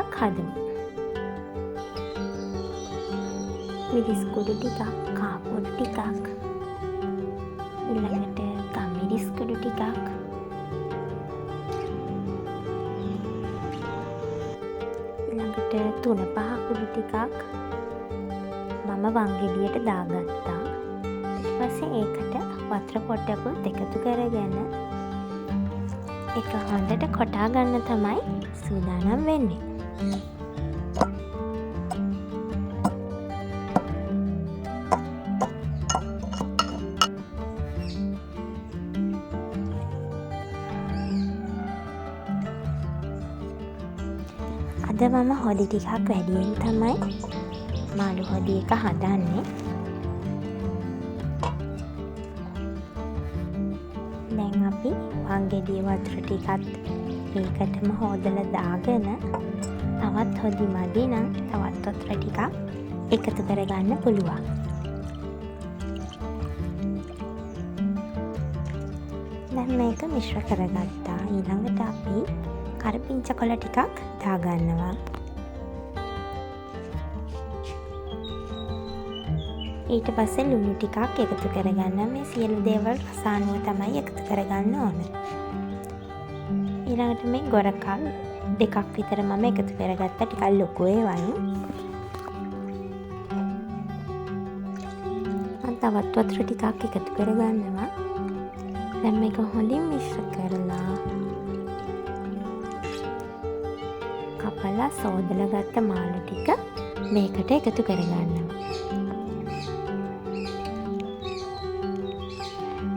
ටිකක් හදමු. මිරිස් කුඩු ටිකක්, කාපොඩු ටිකක්, ඊළඟට ගම්මිරිස් කුඩු ටිකක්, ඊළඟට 3-5 කුඩු ටිකක් මම වංගෙඩියට දාගත්තා. ඊට පස්සේ ඒකට වතුර පොඩ්ඩකුත් එකතු කරගෙන ඒක හොඳට කොටා ගන්න තමයි සූදානම් වෙන්නේ. අද මම හොදි ටිකක් වැඩියෙන් තමයි මාළු හොදි එක හදන්නේ. දැන් අපි වංගෙඩිය වතුර ටිකත් මේකටම හොදලා දාගෙන තවත් හොදි මදි නම් තවත් වතුර ටිකක් එකතු කරගන්න පුළුවන්. දැන් මේක මිශ්‍ර කරගත්තා. ඊළඟට අපි කරපිංචා කොළ ටිකක් දාගන්නවා. ඊට පස්සේ ලුණු ටිකක් එකතු කරගන්න. මේ සියලු දේවල් රසායනික තමයි එකතු කරගන්න ඕන. ඊළඟට මේ ගොරකල් දෙකක් විතර මම එකතු කරගත්තා. ටිකක් ලොකු ඒවායි. මම තවත් වතුර ටිකක් එකතු කරගන්නවා. දැන් මේක හොඳින් මිශ්‍ර කරලා කපලා සෝදලා ගත්ත මාළු ටික මේකට එකතු කරගන්නවා.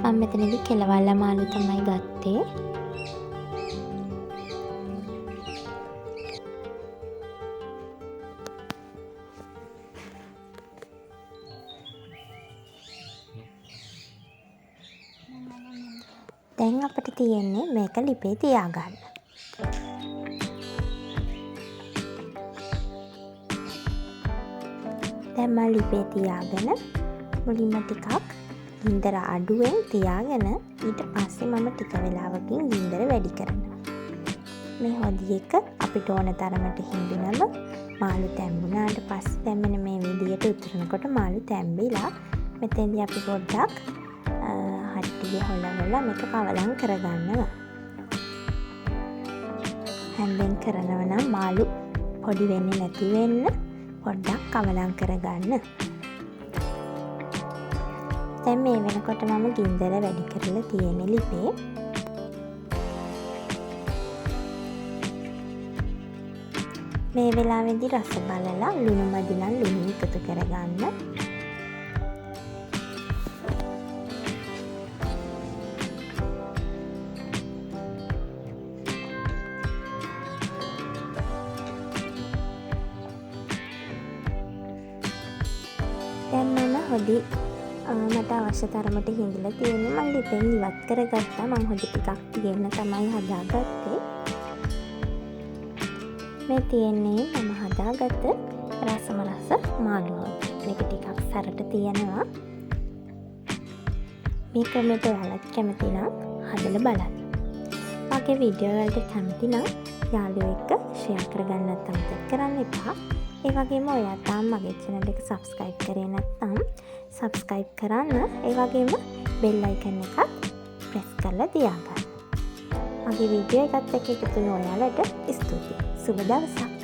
මම මෙතනදී කෙලවල්ල මාළු තමයි ගත්තේ. දැන් අපිට තියෙන්නේ මේක ලිපේ තියාගන්න. දැන් මම ලිපේ තියාගෙන මුලින්ම ටිකක් ගින්දර අඩුවෙන් තියාගෙන ඊට පස්සේ මම ටික වෙලාවකින් ගින්දර වැඩි කරනවා. මේ හොදි එක අපිට ඕන තරමට හිඳුනම මාළු තැම්බුණාට පස්සේ දැන් මෙන්න මේ විදියට උතුරනකොට මාළු තැම්බිලා මෙතෙන්දී අපි පොඩ්ඩක් හට්ටිය හොලවලා මේක කවලම් කරගන්නවා. හැන්දෙන් කරනවා නම් මාළු පොඩි වෙන්නේ නැති වෙන්න පොඩ්ඩක් කවලම් කරගන්න. දැන් මේ වෙනකොට මම ගින්දර වැඩි කරලා තියෙන ලිපේ. මේ වෙලාවේදී රස බලලා ලුණු මදි නම් ලුණු එකතු කරගන්න. දැන් මම හොදි මට අවශ්‍ය තරමට හිඳලා තියෙන්නේ. මම ලිපෙන් ඉවත් කරගත්තා. මම හොදි ටිකක් තියෙන්න තමයි හදාගත්තේ. මේ තියෙන්නේ මම හදාගත්ත රසම රස මාළු හොදි. මේක ටිකක් සැරට තියෙනවා. මේ ක්‍රමයට ඔයාලත් කැමති නම් හදලා බලන්න. මගේ වීඩියෝ වලට කැමති නම් යාළුවෝ එක්ක ෂෙයා කරගන්නත් අමතක කරන්න එපා. ඒ වගේම ඔයා තාම මගේ channel එක subscribe කරේ නැත්නම් subscribe කරන්න. ඒ වගේම bell icon එකත් press කරලා තියාගන්න. මගේ වීඩියෝ එකත් එක්ක එකතු වෙන ඔයාලට ස්තුතියි. සුබ දවසක්.